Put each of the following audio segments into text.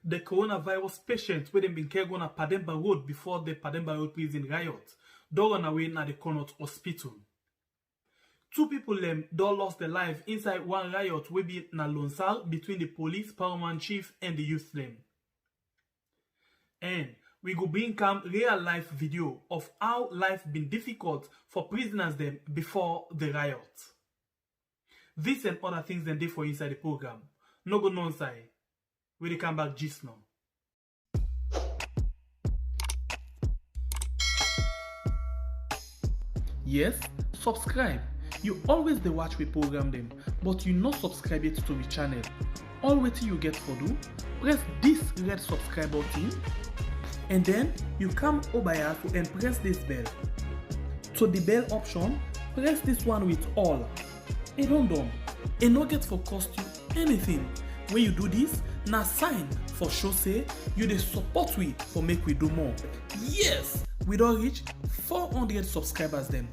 the coronavirus patient wey dem bin care go na Pa Demba road before the Pa Demba road prison riot don run away na the connaught hospital. 2 people don lost their life inside one riot wey be na Lunsar between the police, paramount chief and the youth dem. And we go bring come real life video of how life been difficult for prisoners them before the riot. This and other things dem dey for inside the program. No go nonside. We dey come back just now. Yes, subscribe. You always dey watch we program them, but you not subscribe yet to the channel. All wetin you get for do, press this red subscribe button, and then you come over here and press this bell. To the bell option, press this one with all. E don done. E no get for cost you anything. When you do this, na sign for show say you dey support we for make we do more. Yes, we don reach 400 subscribers them.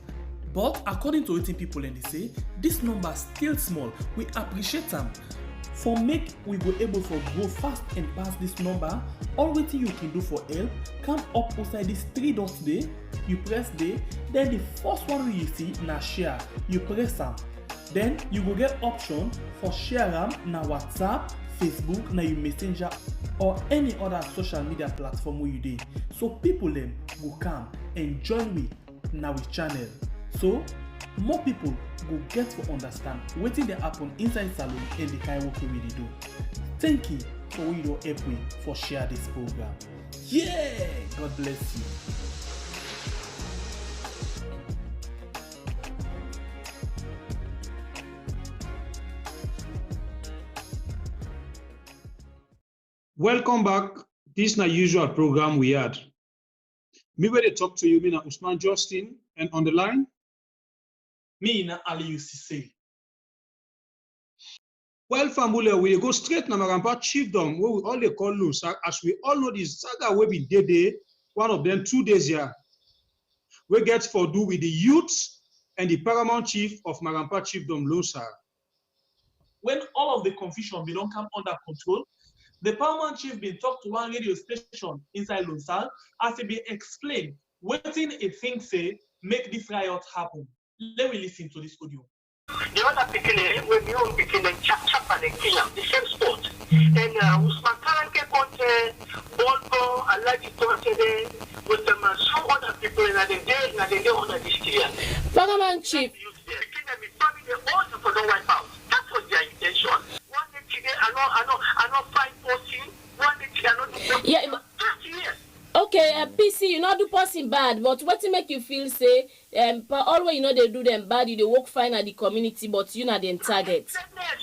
But according to wetin people dem dey say, this number still small. We appreciate them. For make we go able for grow fast and pass this number, all wetin you can do for help, come up outside this 3 dots there, you press there, then the first one you see na share, you press am. Then you go get option for share am na WhatsApp, Facebook, na your messenger or any other social media platform where you dey. So people dem go come and join we na we channel. So more people go get to understand wetin dey happen inside salon and the kind work we dey do. Thank you for what you don help me for share this program. Yeah, God bless you. Welcome back. This is the usual program we had. Me where they talk to you, me na Usman Justin, and on the line, Me na alledgely. well, family, we go straight to Marampa Chiefdom, where we all they call Lunsar, as we all know this saga we been day, one of them 2 days here. We get for do with the youth and the paramount chief of Marampa Chiefdom, Lunsar. When all of the confusion be don't come under control, the paramount chief been talk to one radio station inside Lunsar as he be explain wetin a thing say make this riot happen. Let me listen to this audio. The other picking, when the own picking, then chap and then kill them, the same spot. And Usman Karanke content, Bolko, allegedly with them, some other people in the day, and they don't understand. Paramount chief. Also for the wipe out. That was their intention. One day today, I know 5 posting. One day today, I know Yeah. 30 years. Okay, PC, you not do person bad, but what to make you feel say, always you know they do them bad, you they work fine at the community, but you not the target.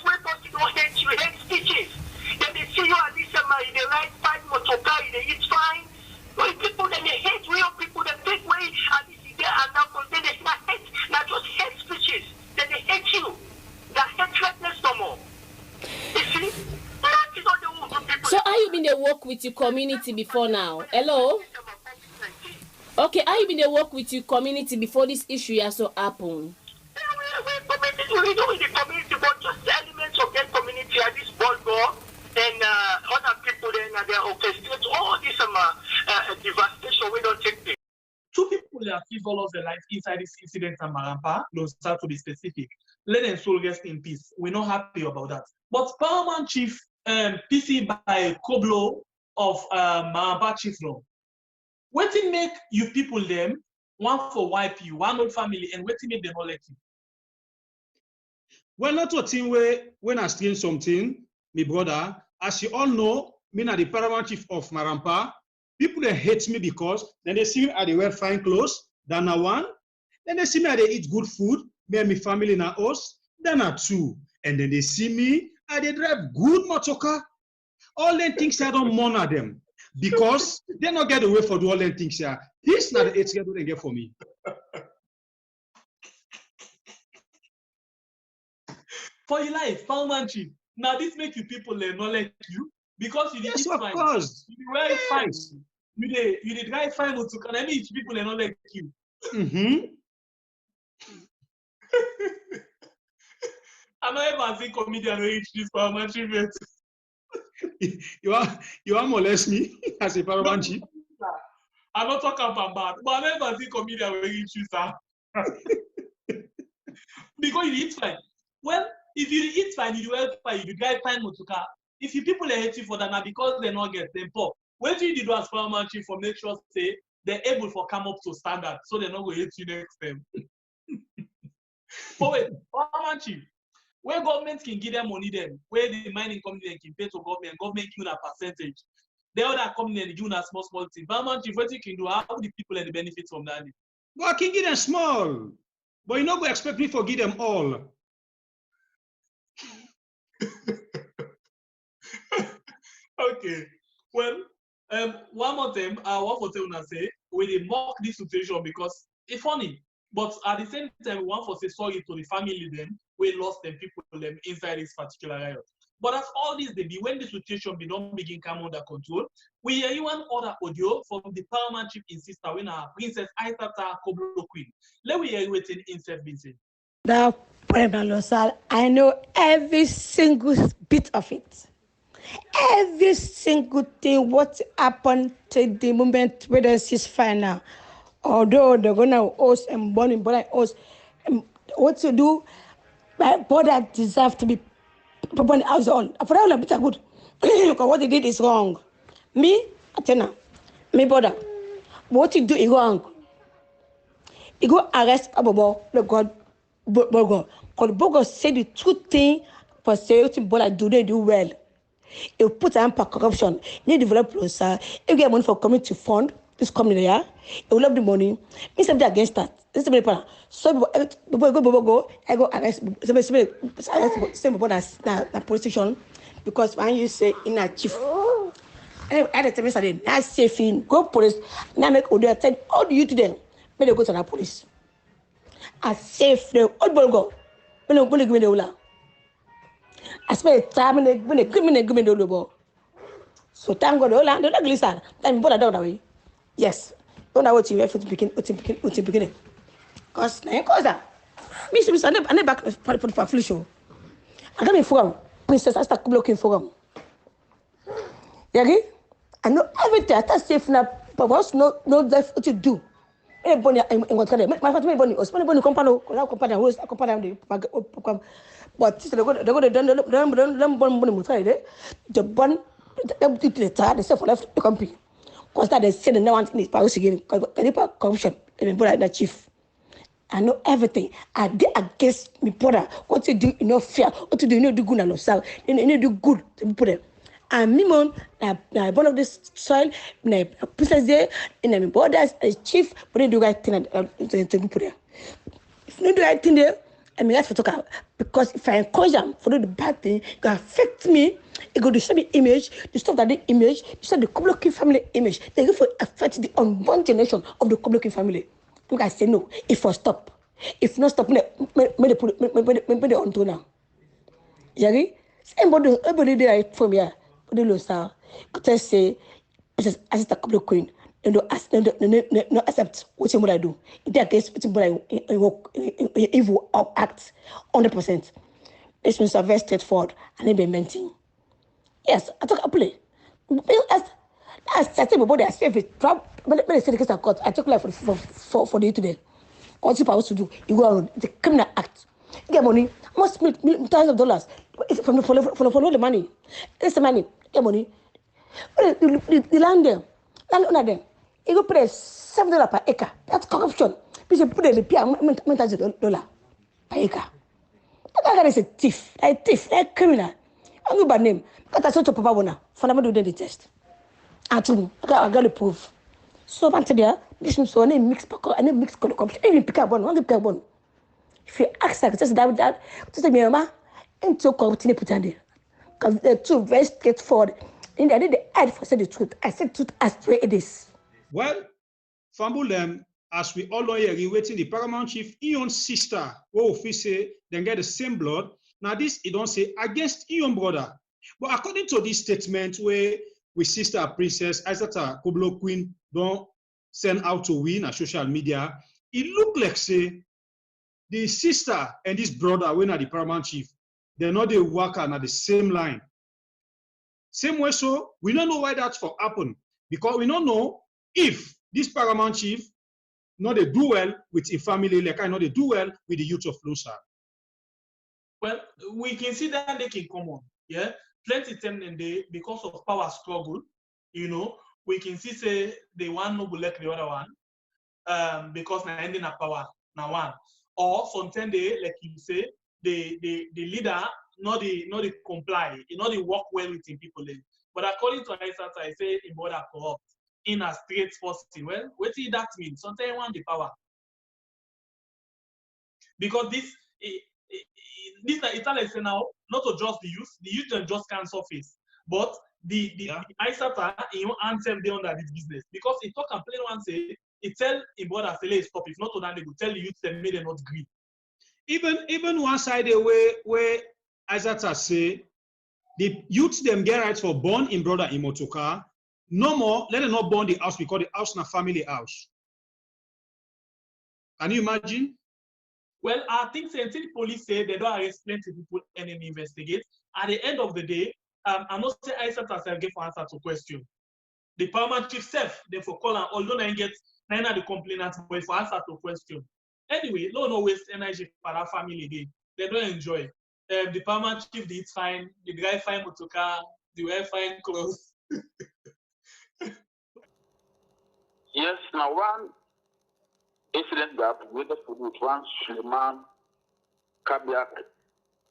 When person don't hate you, hate stitches. Then they see you at this in the right 5 motor car, they eat fine. When people then they hate real people, they take way and this is there and now then they not hate, not just hate stitches. Then they hate you. That hatredness no more. You see? That is not the way people. So how you been they work with your community before now? Hello? Okay, how you been they work with your community before this issue also happen? We do in the community, but just the elements of that community are this ball go and other people then they orchestrate all this devastation we don't take place. 2 people have still lost their life inside this incident in Marampa, Lunsar to be specific. Let them soul rest in peace. We're not happy about that. But paramount chief PC by Koblo of Marampa Chiefdom. Wetin make you people them one for wipe you, one old family, and wetin make them not let you? Well, not a thing where when I steal something, my brother, as you all know, me na the paramount chief of Marampa. People they hate me because then they see me I they wear fine clothes, then na 1. Then they see me I they eat good food, me and my family na us, then na 2. And then they see me I they drive good motor car. All them things I don't monitor them because they not get away for do all them things here. This not the 8 years they get for me. For your life, paramount chief. Now this make you people not let you because you Yes, eat of fine. course. You wear fine. Yes. You dey drive fine motor car. I mean, people not let you. Mm-hmm. I not ever see comedian reach this paramount chief yet. you are molest me as a paramount chief. I'm not talking about bad, but I never see comedian when you choose that. Because you eat fine. Well, if you eat fine, you do well fine, you drive fine motorcar. If you people are hating for that now because they not get them poor. What do you do as paramount chief for make sure say they're able to come up to standard so they're not going to hate you next time. But wait, paramount chief, where government can give them money then, where the mining company can pay to government give a percentage. The other company and give a small thing. Paramount chief, what you can do, how the people and the benefits from that? Well, I can give them small, but you not go expect me to give them all. Okay. Well, one more time, I want to say we dey mock this situation because it's funny, but at the same time, we want to say sorry to the family them we lost them people them inside this particular riot. But as all this they be, when the situation be don't begin come under control, we hear one other audio from the paramount chief insister when our Princess Aisata Koblo Queen. Let we hear waiting insert Vincent. That Lunsar, I know every single bit of it. Every single thing what happened to the moment where the ceasefire now. Although they're gonna host and burning, but host what to do, my brother deserve to be put on the house on. For that one, bit good. Because what they did is wrong. Me, Atena, me brother, what you do is wrong. You go arrest Abobo, the God, Bogo. Because Bogo said the true thing for saying Bola do they do well. You put an for corruption, you develop Lunsar, you get money for community fund, this community there, you love the money, me something against that. This is the plan. So go, I go arrest somebody the police station because when you say in a chief, I had a time yesterday, not safe in, go police, now make order, tell all the youth to them, when they go to the police. I safe them, all go, when they go to give me the Ola. I spent time when they give me the ball. So thank God, all the ugly side. Then put that away. Yes, don't know what you have to begin. Cause na cause that. Me I never back for flu show. I got me forum. Princess I start blocking forum. You I know everything. I start safe now. But what's no what to do. Everybody in what kind of my family everybody. Everybody company host company but they go the bond they say for left the company because that they say the no one in this power again because the corruption they been like that chief. I know everything. I did against me brother. What you do, you know fear. What you do, you know do good and yourself. You know do good to people them. And me man, I born of this soil. I princess there. And my brothers as chief, but they do right thing to people there. If you do right thing there. I mean, that's for talk because if I encourage them for do the bad thing, it will affect me. It will destroy the image, destroy the image, destroy the Koblo family image. They go for affect the unborn generation of the Koblo family. Look, I say no. If I stop, if not stop, me they put me on to now. You agree? Everybody there from here, but the Lunsar, could say, as a Koblo Queen. No accept what I do. In that case, it's evil act 100%. This means very straightforward and implementing. Yes, I took a play. As I said, my body has saved it. When I said the case of court, I took life for the today. What's you supposed to do? You go on the criminal act. You get money, must make thousands of dollars. It's from the money. It's the money. Get money. The land there, land under them. You go pay $7 per acre. That's corruption. You should put a repair $1,000 per acre. That guy is a thief, a criminal. I'm not bad name. But I saw to Papa Bona. For never do the test. I got the proof. So I'm there. This is so I need mix corruption. Even pick up one. If you ask her, just that, just me, mama, into corrupting put on there. Because they're two very straightforward. And I did the ad for say the truth. I said truth as the way it is. Well, Fambulem, as we all know here, waiting the paramount chief, Ion sister, who say then get the same blood. Now this, he don't say against Ion brother. But according to this statement where we sister Princess Aisata Koblo Queen don't send out to win on social media, it look like say the sister and this brother when are the paramount chief, they're not the worker at the same line. Same way, so we don't know why that's for happen, because we don't know if this paramount chief not they do well with a family, like I know they do well with the youth of Lunsar. Well, we can see that they can come on, yeah. Plenty time and they, because of power struggle, you know, we can see say the one no go like the other one, because now ending a power now one, or sometimes they, like you say, the leader not the comply, not the work well with the people. But according to Isata, I say in border corrupt in a straight person. Well, what does that mean? Sometimes you want the power, because this Italy say now not to just the youth just can't surface, but the Isata in your anthem they under this business, because he talk and plain one say he tell in border say stop, if not to that they will tell the youth them may they not agree. Even one side where Isata say the youth them get rights for born in brother in motocar, no more let them not burn the house because the house na family house. Can you imagine? Well, I think until the police say they don't arrest plenty people and then investigate, at the end of the day, I'm not saying Isaac herself get for answer to question. The paramount chief self, they for call and although I get nine of the complainants, but for answer to question. Anyway, no waste energy for that family again. They don't enjoy. The paramount chief did fine, the guy fine motorcar, the wear fine clothes. Yes, now one incident that with the one Suleiman Kabiak,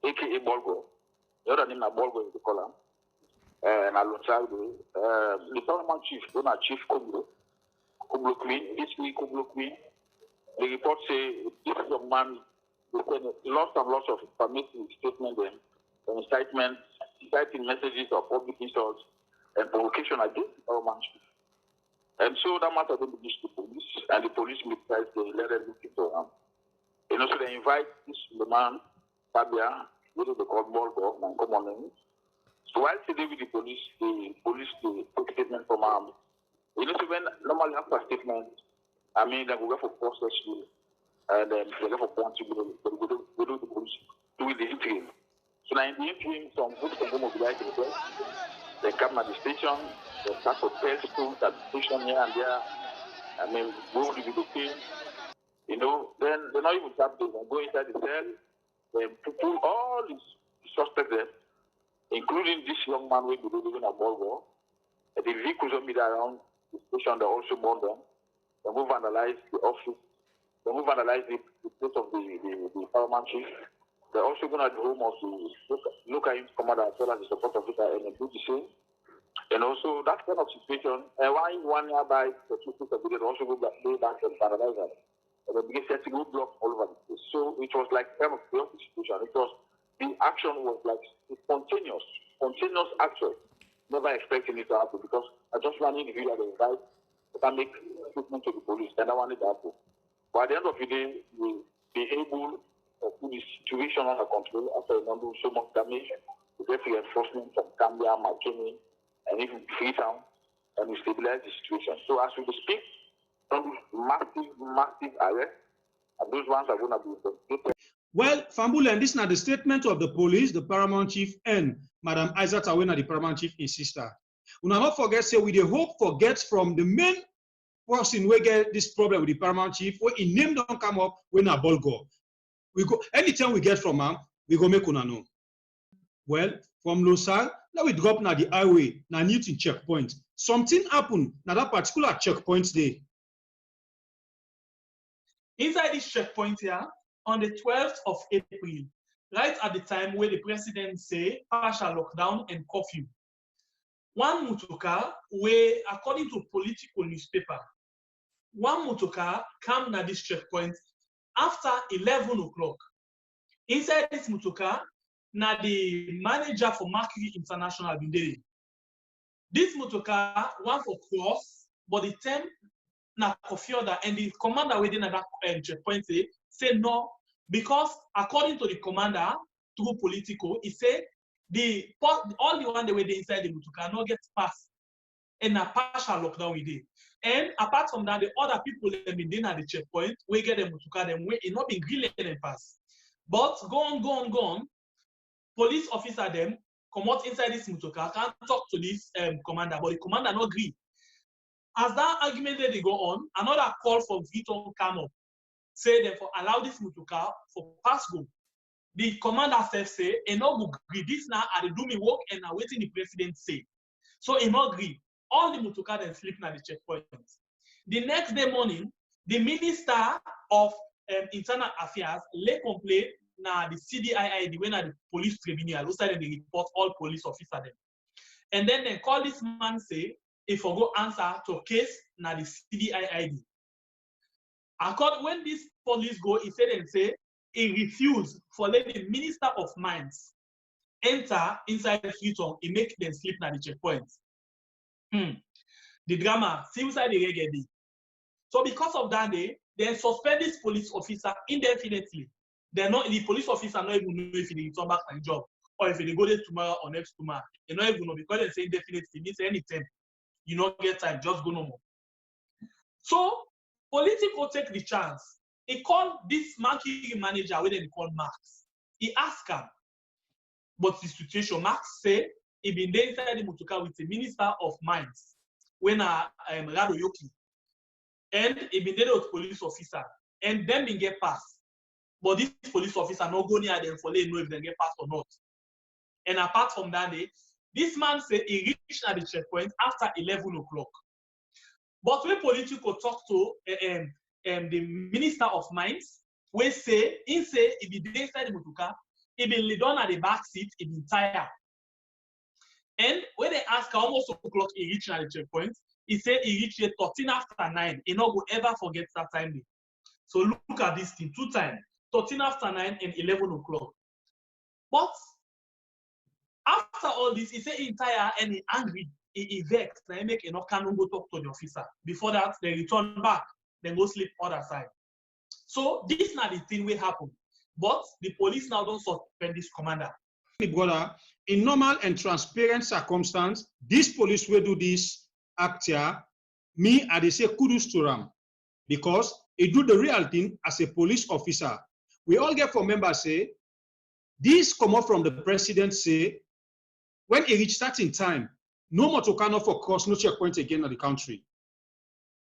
aka Bolgo, the other name is Bolgo in the column, and Lunsar, the paramount chief, Chief Kublo Queen, this week Kublo Queen, the report say this young man lots and lots of permissive statements and inciting messages of public insults and provocation against the paramount chief. And so that matter then reached the police, and the police militarized they let them look into him. You know, so they invite this man, Fabia, what they call Bolgo, and come on in. So while they with the police they took statement from him. You know, so when normally after statement, I mean, they go for process, and then they go for point to go to the police, do the interim. So now in the interim, some groups can go mobilize themselves. They come at the station, they start to tell schools at the station here and there. I mean, go to the team. You know, then they not even start to go inside the cell. They pull all these suspects there, including this young man who is living at Bolgo. The vehicles on me around the station, they also burn them. They move vandalize the office. They move vandalize the place of the paramount chief. They're also going to the home of the local commander as well as the support of and do the same. And also that kind of situation, one nearby the two people they also go back and paralyze them. And they begin setting roadblocks all over the place. So it was like kind of chaotic situation. It was the action was like spontaneous action. Never expecting it to happen because I just ran in the video and invite can make statement to the police, and I wanted that to. But at the end of the day, we be able to put the situation under control after a number of so much damage, we get reinforcement from Gambia, McKinney, and even Freetown, and we stabilize the situation. So as we speak, some massive arrests, and those ones are going to be investigated. Well, Fambula, and this is not the statement of the police, the paramount chief, and Madam Isaac Awena, the paramount chief, his sister. We will not forget, say, we the hope for get from the main person we get this problem with the paramount chief, where in name don't come up when a ball go. We go anytime we get from him, we go make una know. Well, from Lunsar, now we drop now the highway, now Newton checkpoint. Something happened now that particular checkpoint day. Inside this checkpoint here, on the 12th of April, right at the time where the president say partial lockdown and curfew, one motorcar, where according to political newspaper, one motorcar came to this checkpoint after 11 o'clock. Inside this motorcar, now the manager for Mercury International been there. This motorcar want for cross, but the time na curfew and the commander within that checkpoint say no, because according to the commander, through political, he said all the one the way they inside the motorcar not get past and a partial lockdown with it. And apart from that, the other people them in at the checkpoint, we get them motorcar them way it not been grilling and pass. But go on. Police officer them come out inside this motorcar, can't talk to this commander, but the commander not agree. As that argument they go on, another call from Viton come up, say them for allow this motorcar for pass go. The commander self say, and no agree. This now I do me work and now waiting the president say. So he not agree. All the motorcar then sleep at the checkpoint. The next day morning, the Minister of Internal Affairs lay complaint na the CDII, the way na the police tribunal, outside they report all police officers them. And then they call this man say, if I go answer to case na the CDII. According when this police go, he said and say he refused for let the Minister of Mines enter inside the Freetown, he make them sleep na the checkpoint. The drama, see inside the reggae. So because of that day, they suspend this police officer indefinitely. They're not the police officer not even know if they return back to the job or if they go there tomorrow or next tomorrow. They not even know because they say indefinitely means anytime. You not get time, just go no more. So political take the chance. He called this marketing manager where they call Max. He asked him, but the situation, Max say he been there inside the motorcar with the Minister of Mines when Rado Yoki. And he been there with police officer. And them been get passed. But this police officer not go near them for they know if they get passed or not. And apart from that day, this man said he reached at the checkpoint after 11 o'clock. But when political talk to the Minister of Mines, we say, he say he be inside the motorcar, he been laid down at the back seat, he been tired. And when they ask how much o'clock he reached at the checkpoint, he said he reached here 13 after 9. He not go ever forget that time. So look at this thing, 2 times, 13 after 9 and 11 o'clock. But after all this, he said he tired and he angry, he vexed, and he make enough can go talk to the officer. Before that, they return back, then go sleep other side. So this is not the thing will happen. But the police now don't suspend this commander. Brother, in normal and transparent circumstance, this police will do this act here. Me, I say kudos to them because he do the real thing as a police officer. We all get from members say, this come up from the president say, when he reach certain time, no more to cannot for cross, no checkpoint again in the country.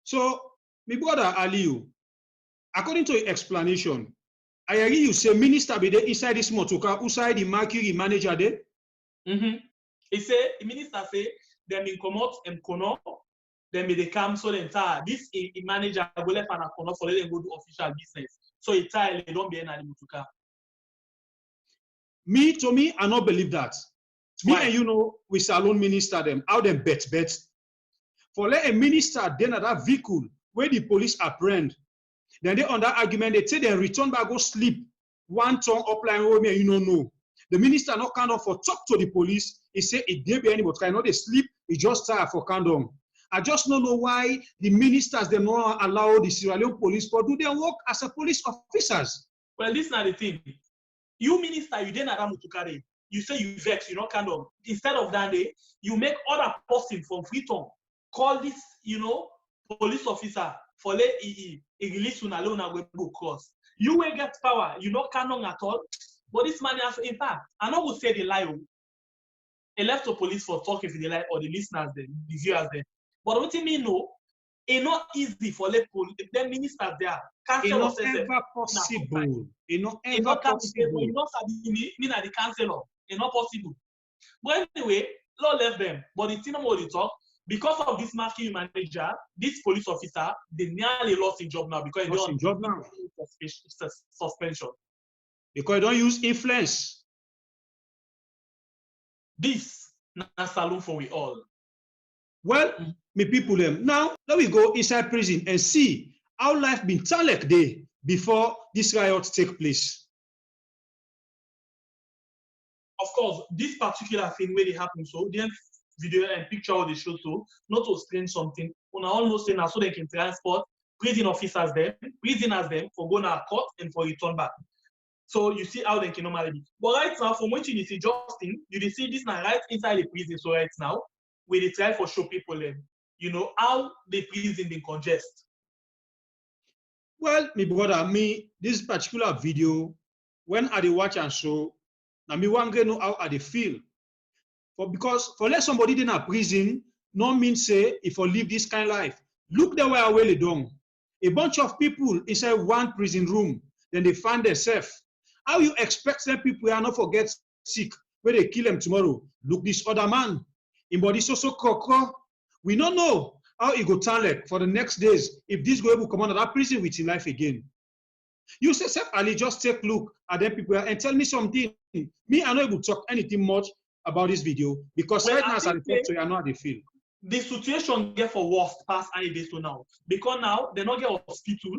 So, my brother Aliu, according to your explanation, I hear you say minister be there inside this motorcar, outside the Mercury manager there. He say the minister say them in connaught and connaught, then they come so the entire this manager go left and connaught for let them go do official business. So he tell they don't be in the motorcar. To me, I not believe that. Why? Me and you know, we salon minister them, how them bet. For let a minister then at that vehicle where the police apprehend, then they on that argument, they say they return back, go sleep. One tongue upline with me, you don't know. The minister not kind of for talk to the police. He say it didn't be anybody. I know they sleep, he just tired for condom. I just don't know why the ministers they not allow the Sierra Leone police to do their work as a police officers. Well, this is not the thing. You minister, you didn't have to carry. You say you vex, you know, kind of. Instead of that day, you make other person from Freetown call this, you know, police officer for let he release you alone and go cross. You will get power, you know, canon at all. But this man has, in fact, I know who say the lie. He left the police for talk if they lie or the listeners, the viewers there. But what you mean, no, it's not easy for the ministers there. It's not ever possible. It's not ever possible. It's not the councillor. It's not possible. But anyway, law left them. But the thing about the talk, because of this marketing manager, this police officer, they nearly lost his job now because they don't job now. Suspension. Because they don't use influence. This na saloon for we all. Well, me people them. Now, let we go inside prison and see how life been talek day before this riot take place. Of course, this particular thing where they happen so, the video and picture of the show so, not to explain something. Una almost say now so they can transport prison officers them, prisoners them for going to court and for return back. So you see how they can normally be. But right now, from what you see, Justin, you see this now right inside the prison. So right now, we they try for show people them, you know, how the prison been congest. Well, me brother, this particular video, when I watch and show, now me want to know how I feel. because for let somebody in a prison, no mean say if I live this kind of life. Look the way I will done. A bunch of people inside one prison room, then they find themselves. How you expect them people are not forget sick when they kill them tomorrow? Look this other man. In body so crocro. We don't know how he go turn like for the next days if this go able to come out of that prison with his life again. You say, Ali, just take a look at them people and tell me something. Me, I'm not able to talk anything much about this video because right now, as I talk to you, I know how they feel. The situation get for worst past any days to now. Because now, they don't get hospital.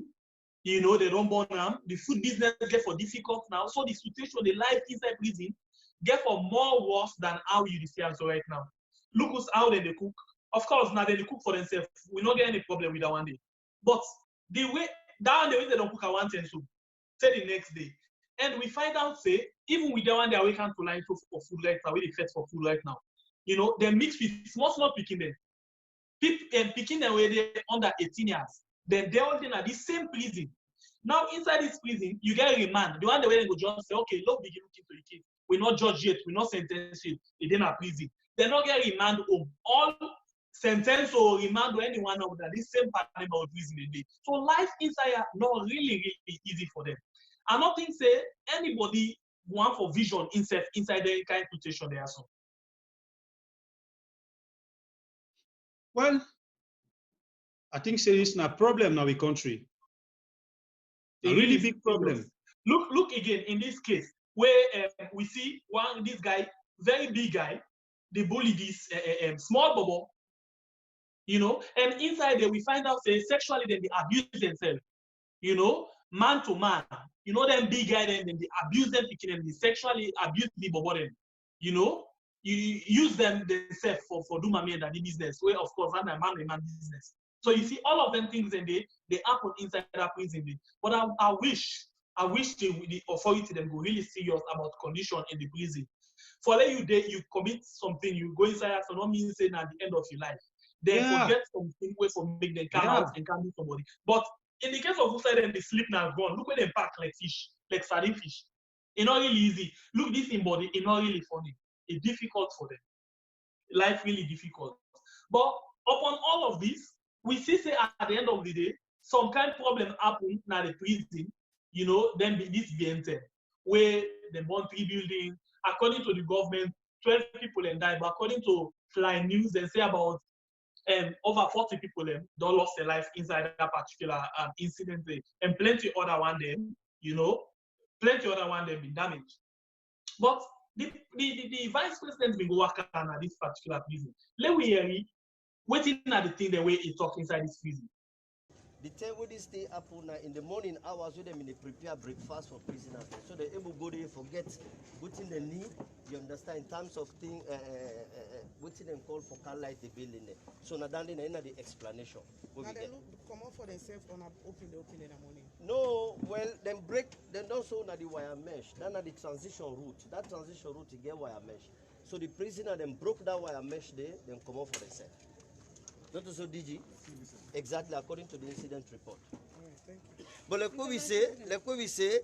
You know, they don't burn them. The food business get for difficult now. So the situation, the life inside prison, get for more worse than how you see us right now. Look us how they cook. Of course, now they cook for themselves. We don't get any problem with that one day. But the way that the way they don't cook at one time, so say the next day. And we find out, say, even with the one they awaken to line for food right now, we fetch for food right now. You know, they mix with small picking them. Picking them where they under 18 years. Then they all in the same prison. Now, inside this prison, you get a remand. The one the way they go just say, okay, look, begin looking to the kid. We're not judge yet, we're not sentenced yet. They in a prison. They not get remand home. All sentence or remand or anyone of that, this same pattern of prison they do. So life inside not really easy for them. I'm not think say anybody want for vision inside the kind of situation they are so. Well, I think say it's not a problem now in country. A really big problem. Look again in this case where we see this guy, very big guy, they bully this small bubble, you know, and inside there we find out say sexually then they abuse themselves, you know, man to man, you know, them big guy then they abuse them, they sexually abuse the bubble then, you know, you use them themselves for do mommy and daddy business, where of course I'm a man business. So you see all of them things then they happen inside that prison. But I wish the authority them go really serious about condition in the prison. For let you commit something, you go inside so not mean saying at the end of your life. Then forget something way for make them come out and come with somebody. But in the case of who said them the sleep now gone, look where they pack like fish, like sardine fish. It's not really easy. Look this in body, it's not really funny. It's difficult for them. Life really difficult. But upon all of this, we see say at the end of the day, some kind of problem happen now the prison, you know, then this be entered, where they want 3 buildings. According to the government, 12 people and died, but according to Fly News, they say about over 40 people don't lost their life inside that particular incident, and plenty other one them, you know, plenty other one them been damaged. But the vice president will go work on at this particular prison. Let we hear it. Waiting at the thing the way he talk inside this prison. The time when they stay up in the morning hours with them in the prepare breakfast for prisoners. So they're able to go there, forget what's in the need, you understand, in terms of thing, what's in them call for car light the building there. So now then the explanation. Now they look come out for themselves on open in the morning. No, well then don't show the wire mesh. Then the transition route. That transition route to get wire mesh. So the prisoner then broke that wire mesh there, then come out for themselves. Not also DG? Exactly according to the incident report. Thank you. But like what we say,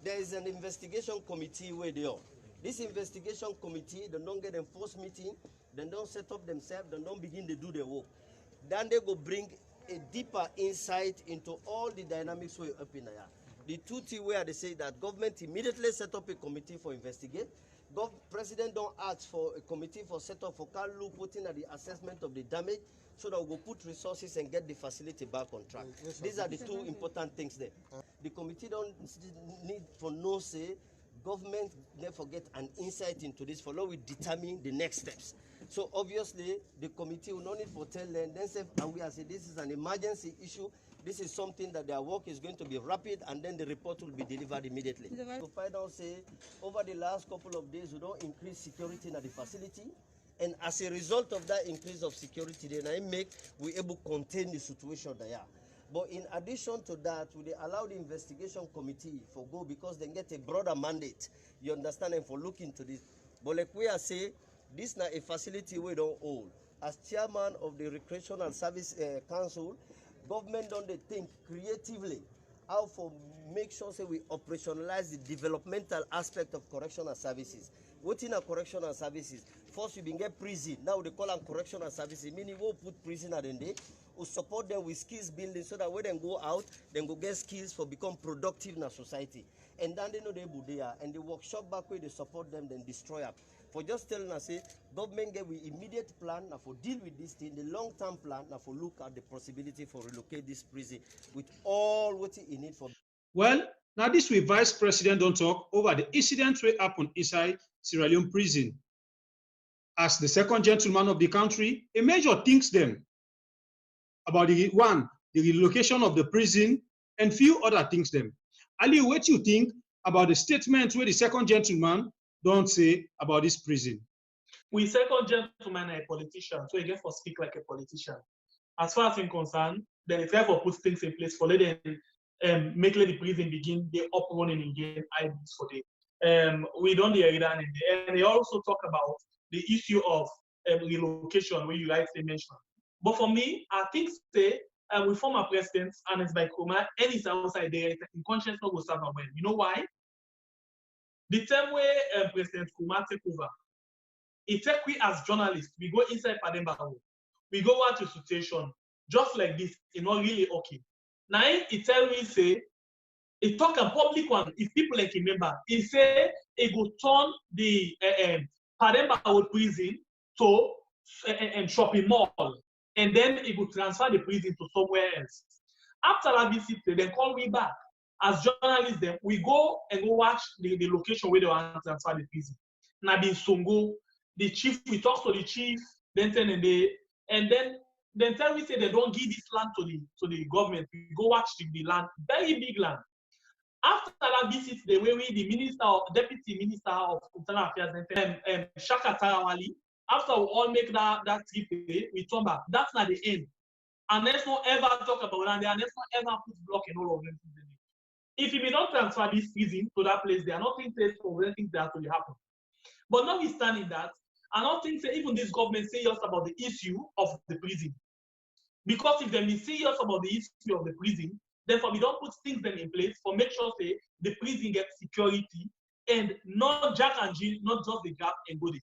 there is an investigation committee where they are. This investigation committee, they don't get them first meeting, they don't set up themselves, they don't begin to do their work. Then they go bring a deeper insight into all the dynamics way up in there. The two things where they say that government immediately set up a committee for investigate. President don't ask for a committee for set up for can look putting at the assessment of the damage so that we'll put resources and get the facility back on track. These are the two important things there. The committee don't need for no say. Government never get an insight into this for now we determine the next steps. So obviously the committee will not need for tell them say and we are saying this is an emergency issue. This is something that their work is going to be rapid and then the report will be delivered immediately. To find out say over the last couple of days we don't increase security in the facility. And as a result of that increase of security, then we able to contain the situation there. But in addition to that, we allow the investigation committee for go because they get a broader mandate. You understand, and for looking into this. But like we are saying, this is not a facility we don't own. As chairman of the Recreational Service Council, government don't they think creatively how for make sure say we operationalize the developmental aspect of correctional services. What's in a correctional services? first we been get prison. Now they call them correctional services, meaning we'll put prison at the day. We'll support them with skills building so that when they go out, then go get skills for become productive in our society. And then they know they there and the workshop back where they support them, then destroy them. For just telling us, say, government get we immediate plan now for deal with this thing, the long-term plan now for look at the possibility for relocate this prison with all what it need for. Well, now this week Vice President don't talk over the incident that happened inside Sierra Leone prison. As the second gentleman of the country, a major thinks them about the relocation of the prison and few other things them. Ali, what do you think about the statement where the second gentleman don't say about this prison? We second gentleman a politician, so he get for speak like a politician. As far as I'm concerned, then they try to put things in place for let them make the prison begin the up running again IDs for them. We don't hear that, and they also talk about the issue of relocation where you like to mention. But for me, I think say with former presidents, and it's by Kuma, and it's outside there, in conscience not go start away. You know why? The time where President Kuma take over, it take we as journalists, we go inside Pa Demba, we go watch the situation, just like this, it's not really okay. Now it tell me say, it talk a public one, if people like remember, it say it go turn the Pa Demba prison to a shopping mall, and then it will transfer the prison to somewhere else. After that visit, they then call me back. As journalists, then we go and go watch the location where they want to transfer the prison. Nabi Songo, the chief, we talk to the chief, then tell them and then tell me say they don't give this land to the government. We go watch the land, very big land. After that visit, the way the deputy minister of internal affairs, Shaka Tarawali, after we all make that trip, we turn back. That's not the end. And let's not ever talk about that. And let's not ever put block in all of them. If we don't transfer this prison to that place, there are nothing safe for anything that will happen. But notwithstanding that, I don't think even this government serious about the issue of the prison. Because if they be serious about the issue of the prison, therefore we don't put things then in place for make sure say the prison gets security and not Jack and Jill, not just the gap and body.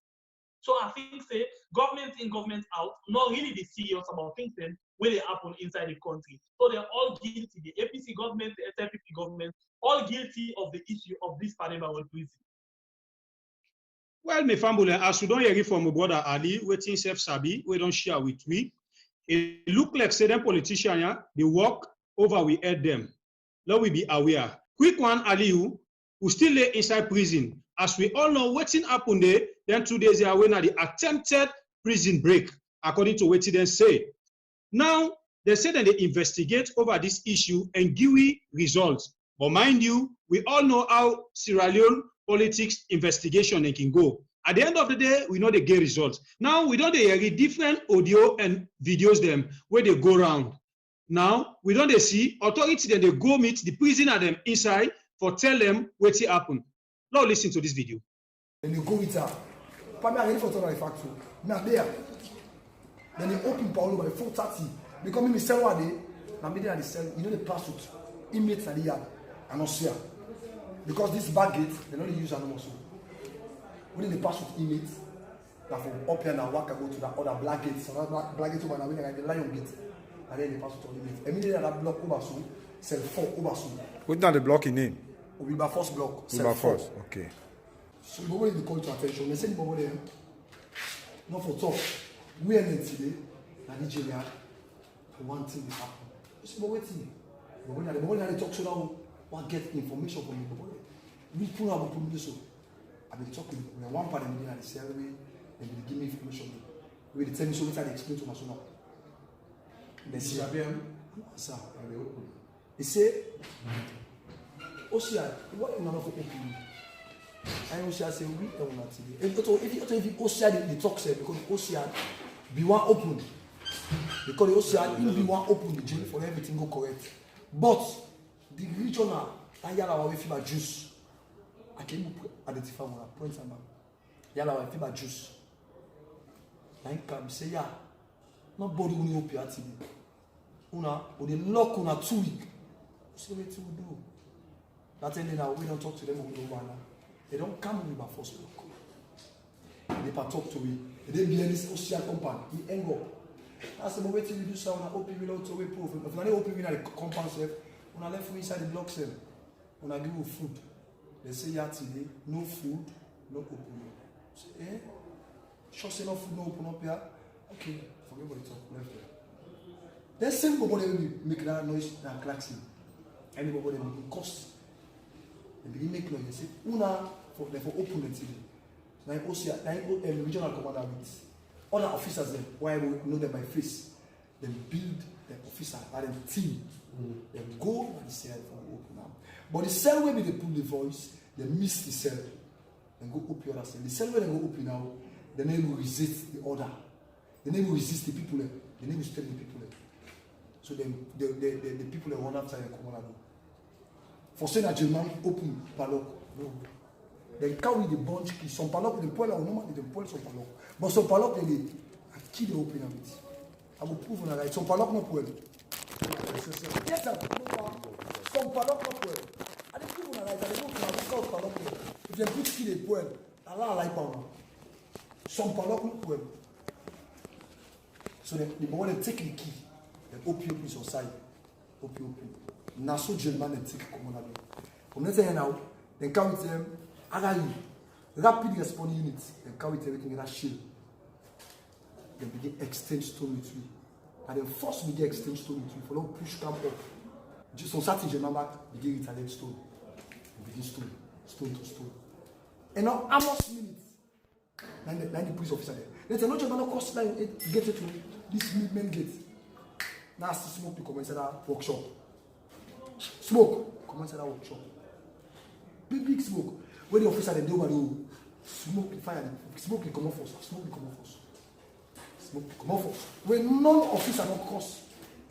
So I think say government in, government out, not really be serious about things then where they happen inside the country. So they're all guilty. The APC government, the SLPP government, all guilty of the issue of this Pa Demba prison. Well, me family, as we don't hear it from my brother Ali, waiting self sabi, we don't share with we. It look like certain politicians, yeah, they walk over we head them. Let we be aware. Quick one, Ali, who still lay inside prison. As we all know, waiting happen there, then 2 days away now the attempted prison break, according to what they say. Now, they say that they investigate over this issue and give results. But mind you, we all know how Sierra Leone politics investigation can go. At the end of the day, we know they get results. Now, we don't hear different audio and videos them where they go around. Now, we don't see authorities that they go meet the prisoner them inside for tell them what happened. Now, listen to this video. Then they go with her. Pami are ready for total factory. Now there. Then they open Paulo by 4:30. Because me sell one day. Now me there they sell. You know the pursuit. Inmates at the yard. And not share. Because this bag gate, they don't use animal so. When they pass with inmates, that from up here now walk and go to that other black gate. So that black gate over now when they the lion gate. And then they pass with all inmates. Immediately that block over so, sell 4 over so. What's not the block in name? We by first block. We by first, okay. So we need to call to attention. They say the bubble there. Not for talk. We are today. Nigeria. One thing will happen. You see, but waiting. But when they talk so now, one get information from the bubble. We pull out from this. I've been talking. When one part of the day, they say, they will give me information. We tell me so much. I explain to my son. They say, sir, they say, Osia, what you know for open? I Osia say we don't want to. If Osia the talk say because Osia be one open, because Osia will be one open the jail for everything go correct. But the regional Yala we fiber juice. I can identify one point number. Yala we fiber juice. Like come say yeah, nobody will help you at today. Una or the lock una 2 weeks. So what to do? That's ending now. We don't talk to them over the one. They don't come with my first block. They talk to me. They be in this social compound. He ain't go. I said, but wait till you do something. I hope you will also proof. If you don't hope you will the compound self, when I left you inside the block cell, when I give you food, they say yeah today, no food, no open. Say, eh? Sure say no food, no open up here. Okay, forget about the talk. Left there. Then same people they will make that noise and klaxon. Anybody they make cost. They begin make noise. They say, una for open the TV. Now OCR, regional commander with other officers there, why we know them by face. They build the officer and the team. They go to the cell for open now. But the cell where they put the voice, they miss the cell. Then go up the other cell. The cell where they go open now, the name will resist the order. The name will resist the people there. The name will stay the people there. So then the people that run after the commander. For saying that German open padlock, no. They carry the bunch key. Some padlock they pull out normally they pull some padlock. But some padlock they key they open it. I will prove on right. Some padlock no pull. Yes, sir. Some padlock no pull. I dey prove on right. I dey go to our padlock. If they put key they pull, Allah like power. Some padlock no pull. So the moment they take the key, they open up his side. Open. Now so German they take commander. From let's say now, they come with them. Rapid responding units, they carry everything in that shield. They begin exchange stone with me. And then first begin exchange stone with me. For long push camp up. Just on Saturday, remember, begin retaliate stone. They begin stone to stone. And now, almost minutes. Then the police officer there. They say, no, you're going to cross line, get it to this main gate. Now, I see smoke to come inside that workshop. Smoke, come inside that workshop. Big smoke. When the officer they do smoke the fire, smoke the come off us, smoke the come off us. Smoke the come off us. When none officer not cross,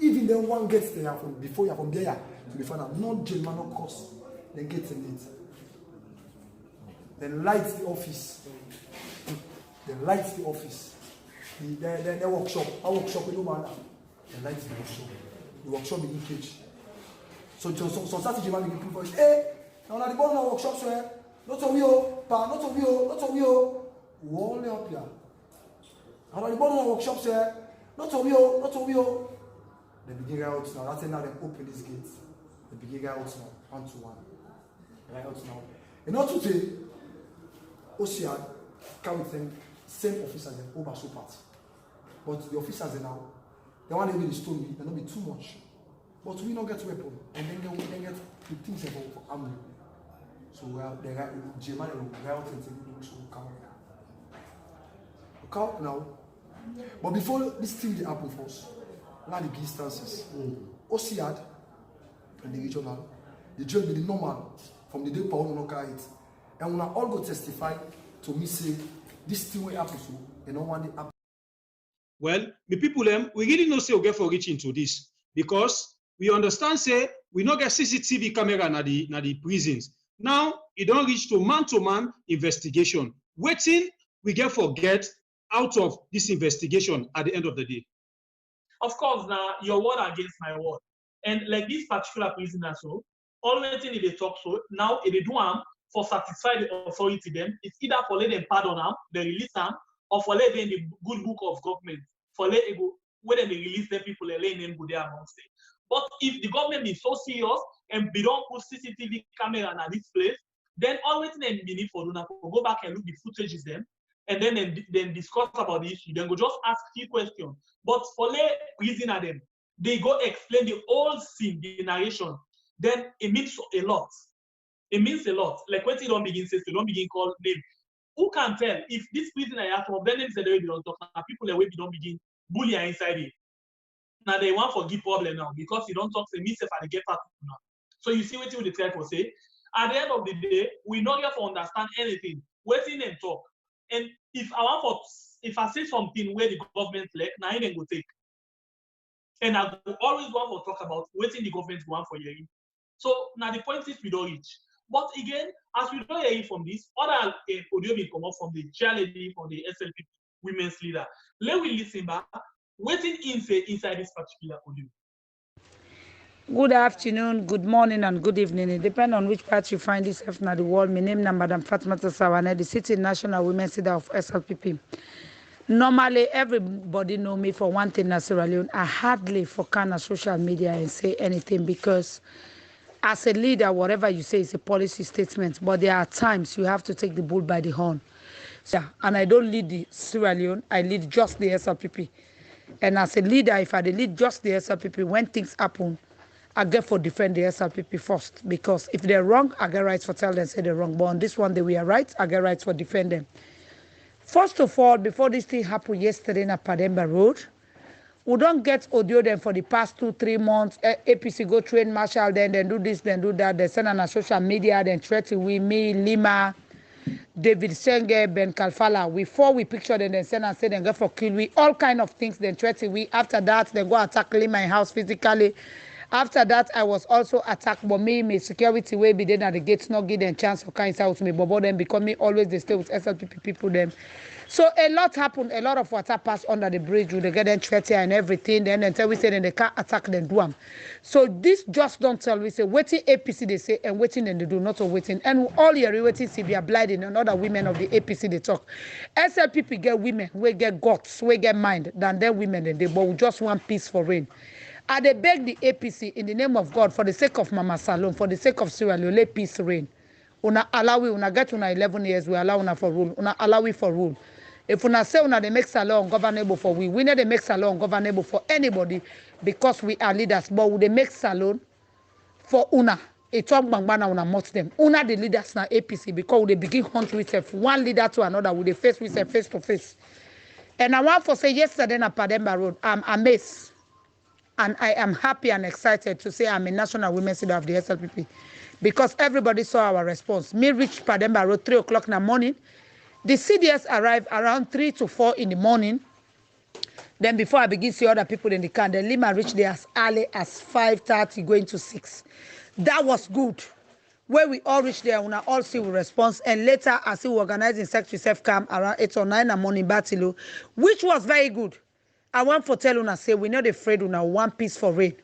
even then one gets there from before you from there to the final, non German not cross, then gets in it. Then lights the office. The workshop. Our workshop we do man. Then lights the workshop. The workshop begin cage. So Saturday man begin prove voice. Hey, now the ball in workshop sir. Not of you, Pa, not of you. Wall up here. And the bottom of the workshop say, not of you. They begin riot now. That's now they open this gate. They begin riot now, 1-to-1. Riot now. And not today, OCR come with them, same officers in over so part. But the officers now, they want to be the story, they don't be too much. But we don't get weapon, and then they get the things about for army. So the German route and so count now. But before this thing they happen first, now the instances. OCR and the regional, the job be the normal from the day Paul no carry it. And when I all go testify to me say this thing will happen so and no one happen. Well, the people we really know say we get for reach into this because we understand say we not get CCTV camera na the prisons. Now, it don't reach to man investigation. Waiting, we get forget out of this investigation at the end of the day. Of course, now your word against my word. And like this particular prisoner, so all waiting they talk so now if they do for satisfy the authority them, it's either for let them pardon them, they release them, or for let them in the good book of government, for let it go when they release them people they let them go there amongst it. But if the government is so serious and they don't put CCTV camera at this place, then always they need for Luna to go back and look the footages them, and then discuss about the issue. Then go just ask few questions. But for the prisoner them, they go explain the whole scene, the narration. Then it means a lot. It means a lot. Like when you don't begin say, you don't begin call name. Who can tell if this prisoner has to then say the way they don't talk now, people the way they don't begin bully inside it. Now they want to give problem now because you don't talk to me, say I get part now. So you see what they try to say. At the end of the day, we not here to understand anything. Waiting and talk. And if I say something where the government like, now they go take. And I always want to talk about waiting the government want for hearing. So now the point is we don't reach. But again, as we don't hear from this, other audio will come up from the chair lady from the SLPP women's leader. Let we listen back. Waiting inside this particular audio. Good afternoon, good morning, and good evening. It depends on which part you find yourself in the world. My name is Madam Fatmata Sawane, the City National Women's Leader of SLPP. Normally, everybody know me for one thing, Sierra Leone. I hardly for kind of social media and say anything because as a leader, whatever you say is a policy statement. But there are times you have to take the bull by the horn. So, yeah, and I don't lead the Sierra Leone, I lead just the SLPP. And as a leader, if I lead just the SLPP, when things happen, I get for defend the SLPP first. Because if they're wrong, I get rights for tell them say they're wrong. But on this one, they were right, I get rights for defend them. First of all, before this thing happened yesterday in Pa Demba Road, we don't get audio them for the past 2-3 months. APC go train Marshall, then do this, then do that. They send on a social media, then threaten with me, Lima, David Senge, Ben Kalfala. Before we picture them, then send and say then go for kill we, all kind of things, then threaten we. After that, they go attack my house physically. After that, I was also attacked by me security way be then at the gates, not give them chance for kind out me, but them because me always they stay with SLPP people them. So a lot happened, a lot of water passed under the bridge with the get them threatened and everything. Then until we say then they can't attack them do them. So this just don't tell we say waiting APC they say and waiting and they do not waiting. And all you're waiting see be blinding and other women of the APC they talk. SLPP get women, we get guts, we get mind than them women and they but we just want peace for rain. I dey beg the APC in the name of God, for the sake of Mama Salome, for the sake of Sierra Leone, let peace reign. Una allow we, una get una 11 years, we allow una for rule. Una allow we for rule. If una say una they make Salome ungovernable for we know they make Salome ungovernable for anybody because we are leaders. But we they make Salome for una. A talk bangbana una mot them. Una the leaders na APC because they begin hunt with one leader to another with the face with face to face. And I want to say yesterday na Pa Demba Road, I'm amazed. And I am happy and excited to say I'm a national women's leader of the SLPP because everybody saw our response. Me reached Pa Demba Road 3 o'clock in the morning. The CDS arrived around 3 to 4 in the morning. Then before I begin to see other people in the car, then Lima reached there as early as 5:30 going to 6. That was good. Where we all reached there, we all see with response. And later, as we organizing Secretary Self-Cam around 8 or 9 in the morning, Batilo, which was very good. I want to tell una say we're not afraid una one peace for rain.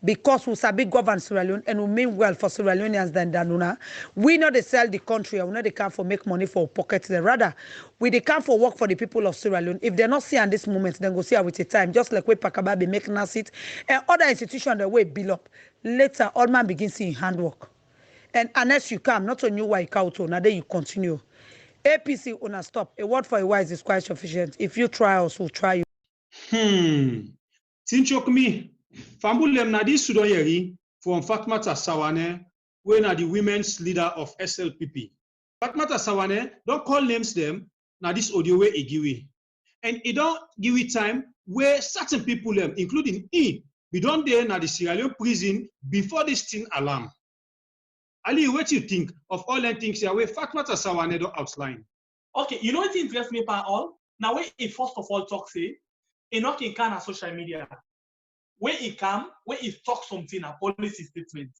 Because we sabi govern Sierra Leone and we mean well for Sierra Leoneans than una. We know they sell the country and we know they come for make money for pockets. Rather, we they come for work for the people of Sierra Leone. If they're not seeing this moment, then go see her with the time. Just like where Pakaba be making us it and other institutions the way build up. Later, all man begin seeing handwork. And unless you come, not on you why you count on, now then you continue. APC una stop. A word for a wise is quite sufficient. If you try us, we'll try you. Tinchok me, Fambulem na di Sudan yeri from Fatmata Sawane, when are the women's leader of SLPP. Fatmata Sawane don't call names them, na this audio way giwe. And it don't give it time where certain people them, including we don't there na the Sierra Leone prison before this thing alarm. Ali, what do you think of all them things here where Fatmata Sawane don't outline? Okay, you know what interests me by all? Now when he first of all talk say, he not in kind of social media. When he come, when he talk something, a policy statement.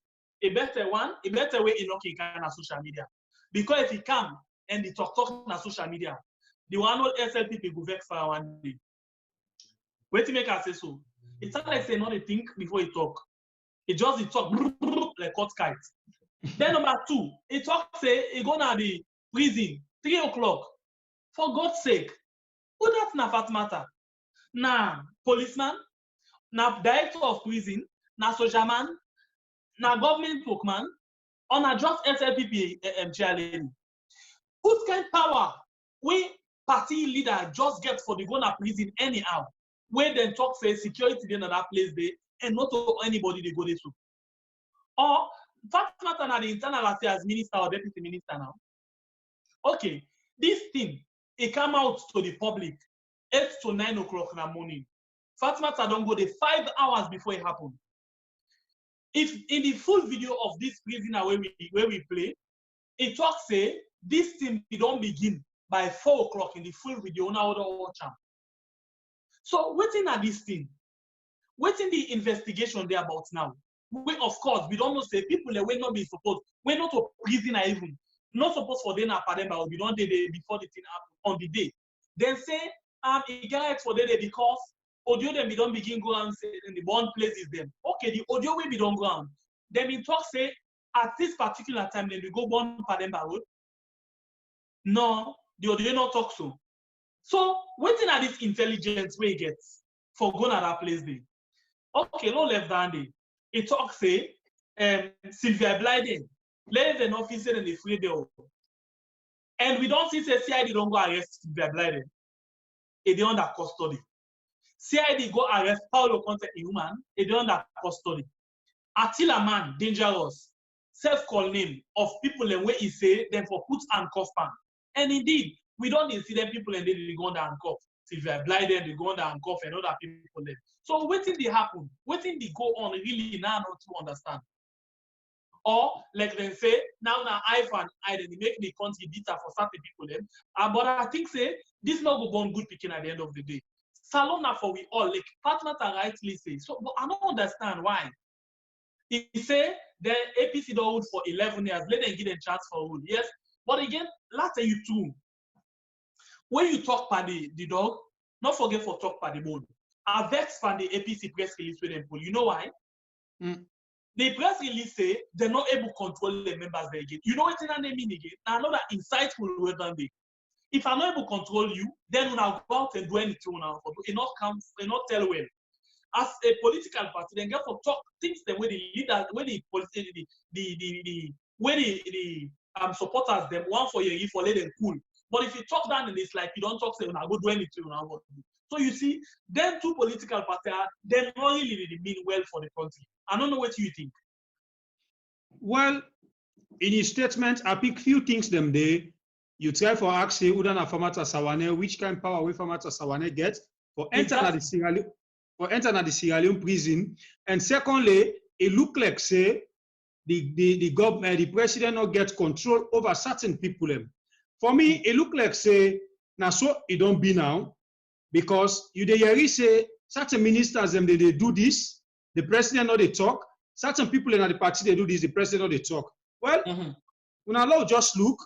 A better way he not in kind of social media. Because if he come and he talk on social media, the one old SLPP go vex for one day. Wait to make us say so. It's not like say not a think before he talk. He just he talk like hot kite. Then number 2, he talk say he gonna be prison 3 o'clock. For God's sake, who that's na Fatmata? Na policeman, na director of prison, na social man, na government spokesman, or na just SLPP chairman. Whose kind power we party leader just get for the go na prison anyhow? Where then talk say security in that place there and not to anybody they go there to. Or Fatmata na the internal affairs minister or deputy minister now. Okay, this thing it come out to the public 8 to 9 o'clock in the morning. Fatmata don't go there 5 hours before it happened. If in the full video of this prisoner where we play, it talks say this thing don't begin by 4 o'clock in the full video. Now don't watch them. So waiting at this thing, waiting the investigation there about now. We of course we don't know say people that will not be supposed. We're not a prisoner even. Not supposed for them Pa Demba or we don't day before the thing happened on the day. Then say it get for the day because audio them, we don't begin go and say in the born places them. Okay, the audio will be done ground. Then we talk say at this particular time, then we go born Pa Demba road. No, the audio not talk so. So, waiting at this intelligence way gets for going at that place there. Okay, no left down there. It talk say, Sylvia Blyden, left an officer in the free bill. And we don't see say CID don't go arrest Sylvia Blyden. They under custody. CID go arrest Paulo Conte Human, they under custody. Attila man, dangerous, self-call name of people and where he say them for put and cuff pan. And indeed, we don't see them people and they go under and cuff. Sylvia Blyden, they go under and cuff and other people there. So waiting they happen, waiting they go on really now not to understand. Or like they say, now I find they make the country bitter for certain people them. But I think say this not go born good picking at the end of the day. Salona for we all, like partners are rightly say. So but I don't understand why. He say the APC don't hold for 11 years, let them give them chance for hold. Yes, but again, last you too. When you talk by the dog, not forget for talk by the bone. I vex from the APC press release with them. You know why? The press release say they're not able to control the members there again. You know what they mean again? Now another insightful word than they. If I'm not able to control you, then when I go out and do anything now, it not come, it not tell well. As a political party, then get for talk things the way the leaders, where the supporters them one for you for let them cool. But if you talk down and it's like you don't talk, say when I go do anything now. So you see, them two political parties, they not really mean well for the country. I don't know what you think. Well, in his statement, I pick few things them there. You try for ask say Udana Famata Sawane, which kind of power we Famata Sawane get for enter the Sierra Leone prison. And secondly, it look like say the government, the president not get control over certain people. For me, it look like say now so it don't be now because you they say certain ministers them they do this, the president not they talk. Certain people in the party they do this, the president not they talk. Well, when allow just look.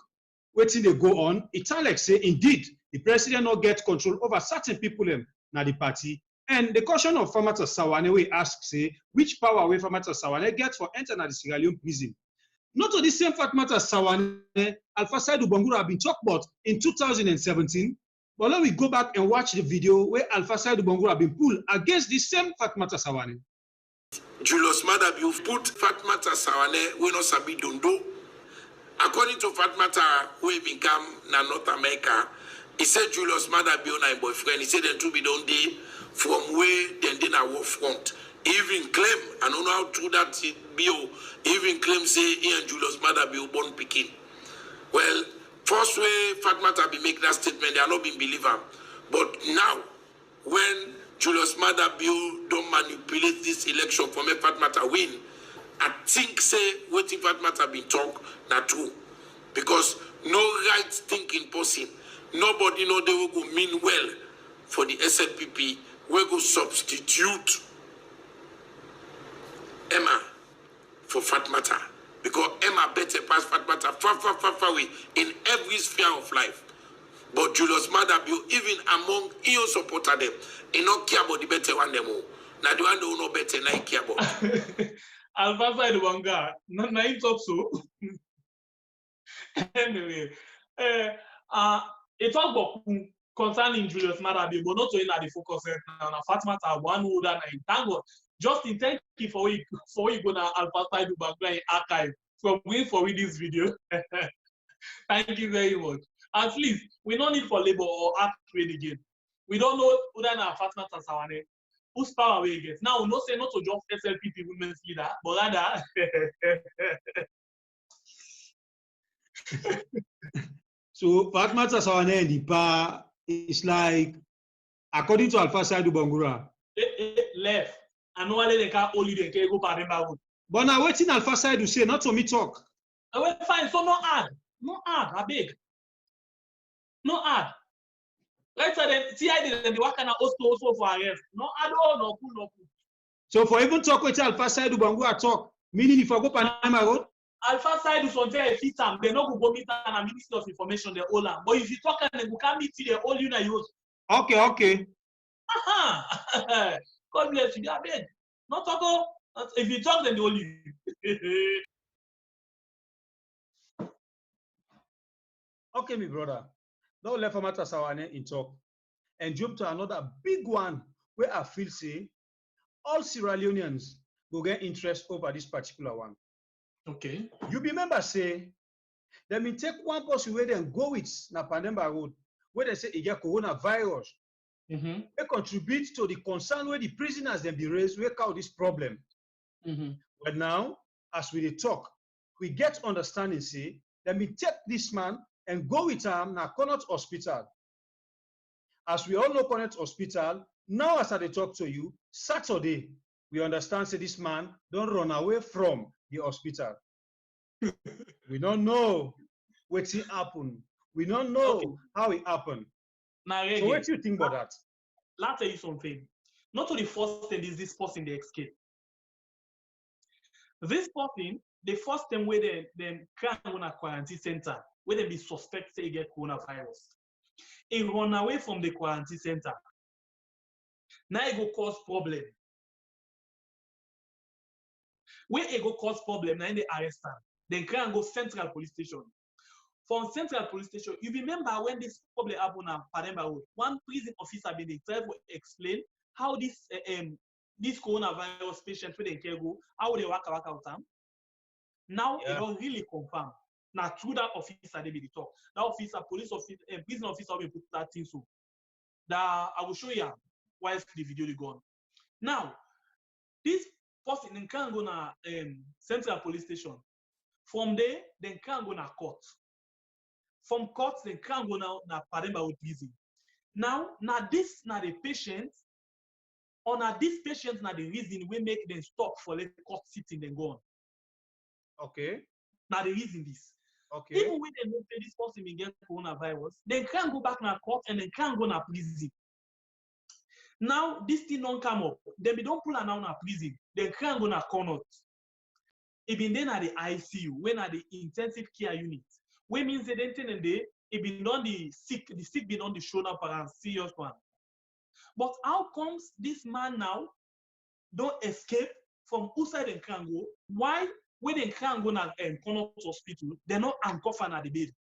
Waiting they go on, it's like say indeed the president not get control over certain people in the party. And the question of Famata Sawane we ask say which power we Famata Sawane get for enter the Sierra Leone prison. Not to the same Fatmata Sawane Alpha Saidu Bangura have been talked about in 2017. But let we go back and watch the video where Alpha Saidu Bangura have been pulled against the same Fatmata Sawane. Julius Madab, you've put Fatmata Sawane we no sabi dondo. According to Fatmata, who even come na North America, he said Julius Madab be on boyfriend. He said them two be done day from where then a war front. He even claim, I don't know how true that be. He even claim say he and Julius Madab be born picking. Well, first way Fatmata be make that statement, they are not being believer. But now, when Julius Madab don't manipulate this election for me Fatmata win, I think say what if Fatmata been talk not true. Because no right thinking person, nobody know they will go mean well for the SLPP, we go substitute Emma for Fatmata. Because Emma better pass Fatmata far away in every sphere of life. But Julius Madab, even among your supporters, them, he not care about the better one them all. Now the one who know better, now he care about. Alpha side Wanga, not talk so. Anyway, it talk about concerning Julius Madab, but not only the focus now. Fatmata one who that thank God. Justin, thank you for you go now Alpha side Wanga archive from waiting for this video. Thank you very much. At least we don't need for labor or act trade again. We don't know who that now Fatmata Sawane. Whose power we get? Now, we not say not to just SLPP women's leader, but rather. So, Fatmata Sawane and the power is like, according to Alpha Saidu Bangura. Left. And no one they can't hold you, they can't go Pa Demba. But now, waiting Alpha Saidu say, not to me talk. Well, fine, so no ad, I beg. No ad. Right, so then CID and the work also for arrest. No ad all, no pull. So for even talk with Alpha Saidu Bangura talk, meaning if I go Pa Demba road? Alpha Saidu something a fit time, they no go meet and Minister of Information, they all. But if you talk and they go come meet you, they all you na use. Okay. God bless you. I beg. Not talk. If you talk, then they will leave. Okay, my brother. Don't let Famata Sawane in talk. And jump to another big one where I feel say all Sierra Leoneans will get interest over this particular one. Okay. You remember say, let me take one person where they go with na Pa Demba road, where they say it get coronavirus. They contribute to the concern where the prisoners then be raised, where call this problem. But now, as we talk, we get understanding, say, let me take this man and go with him na Connaught Hospital. As we all know Connaught Hospital, now as I talk to you, Saturday, we understand say this man don't run away from the hospital. We don't know what happened. We don't know how it happened. Now, so what do you think about that? Let me tell you something. Not only the first thing is this person they escape. This person, the first time where they come on a quarantine center, where they be suspect say get coronavirus. He run away from the quarantine center. Now it go cause problem. Where it go cause problem, now they arrest him. Then can go Central Police Station. From Central Police Station, you remember when this problem happened at Pa Demba Road, one prison officer been try to explain how this coronavirus patient where they can go, how they work out them. Now it don't really confirm. Now through that officer they be the talk. That officer, police officer, prison officer will put that thing so. That I will show you why the video they gone. Now, this person can go na Central Police Station. From there, they can go na court. From court, they can go now na Pa Demba Road prison. Now this na the patient, or na this patient na the reason we make them stop for the court sitting then go on. Okay. Now the reason this. Okay. Even when they know say this person will get coronavirus, they can go back na court and they can go na prison. Now this thing don't come up. Then we don't pull her now na prison. They can go na connaught. Even then at the ICU, when at the intensive care unit, which means they didn't and they it been on the sick been on the shoulder for a serious one. But how comes this man now don't escape from outside and can go? Why when they can go na Connaught Hospital, they're not handcuffed at the bed?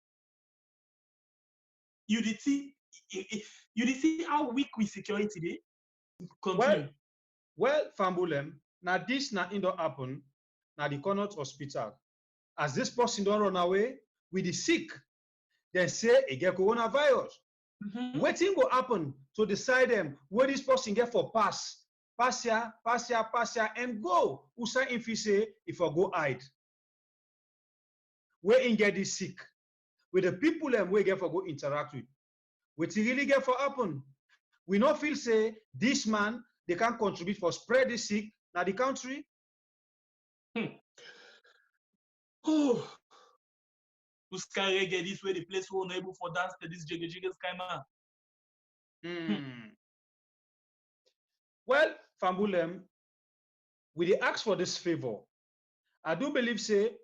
You did see how weak we security today? Continue. Well, Fambulem, now this na in don't happen, now the Connaught Hospital. As this person don't run away with the sick, they say it get coronavirus. What thing will happen to decide them where this person get for pass here, and go? Who say if you say if I go hide? Where in get this sick? With the people them we get for go interact with. What he really get for happen? We not feel say this man they can contribute for spread this sick now the country. Oh, who's carry get this way the place who unable for dance to this jiggy sky man. Well, Fambulem, we dey ask for this favor. I do believe say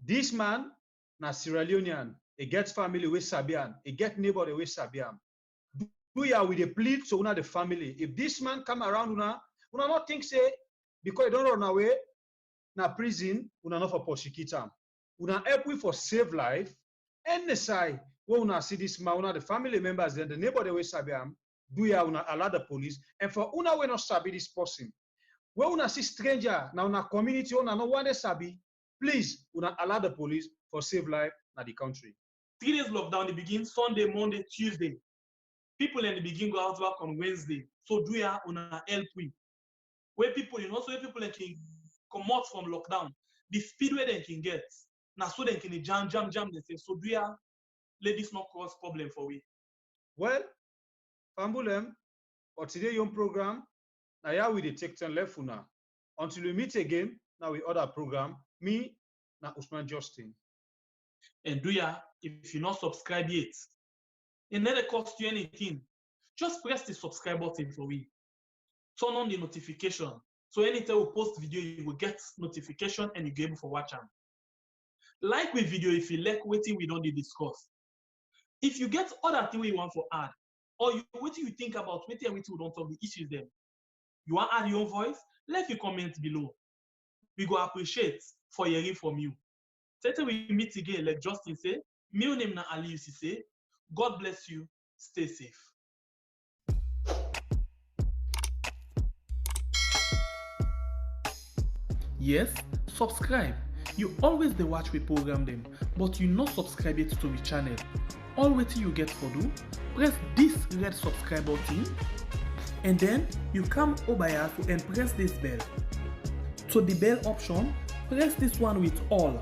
this man na Sierra Leonean, he gets family with Sabian, he get neighbor with Sabian. Do ya with a plead to una the family. If this man come around una not think say because he don't run away na prison, una not for prosecute him. Una help we for save life. And the side where una see this man, una the family members, then the neighbor with Sabian, do ya una allow the police. And for una we not sabi this person. When una see stranger now una community una no want to sabi, please una allow the police for save life na the country. 3 days lockdown, they begin Sunday, Monday, Tuesday. People in the begin go out back on Wednesday. So do ya una help we. Where people, so where people can come out from lockdown, the speed where they can get. Now so they can jam, they say, so do ya let this not cause problem for we. Well, Fambulem, for today your program, now yeah we take 10 left una. Until we meet again, now we other program, me, na Usman Justin. And do ya, if you not subscribe yet, it never cost you anything. Just press the subscribe button for we. Turn on the notification. So anytime we post video, you will get notification and you get able for watch them. Like with video if you like waiting we don't discuss. If you get other thing we want for add, or what you think about what we don't talk the issues them. You want to add your own voice? Leave your comment below. We go appreciate for hearing from you. Till we meet again, like Justin say, my name na Ali say, God bless you, stay safe. Yes, subscribe. You always dey watch we program them, but you not subscribe yet to the channel. All wetin you get for do, press this red subscribe button, and then you come over here and press this bell. To the bell option, press this one with all.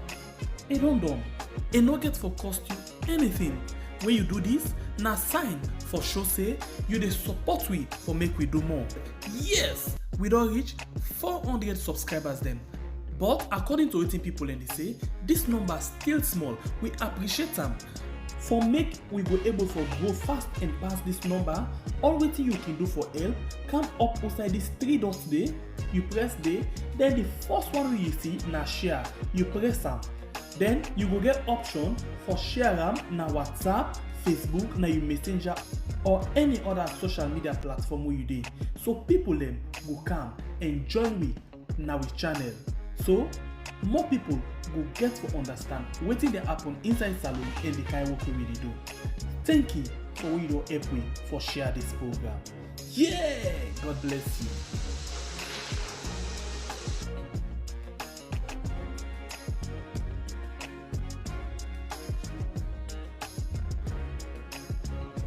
And done. And no get for cost you anything. When you do this, na sign for show say you dey support we for make we do more. Yes, we don reach 400 subscribers then. But according to wetin people and they say, this number still small. We appreciate them. For make we go able for grow fast and pass this number, all wetin you can do for help, come up outside this 3 dots there, you press there, then the first one you see na share, you press am. Then you go get option for share am na WhatsApp, Facebook, na your messenger or any other social media platform where you dey. So people them go come and join me na we channel. So more people go get to understand wetin dey happen inside salon and the kind work we really do. Thank you for what you don help me for share this program. Yeah, God bless you.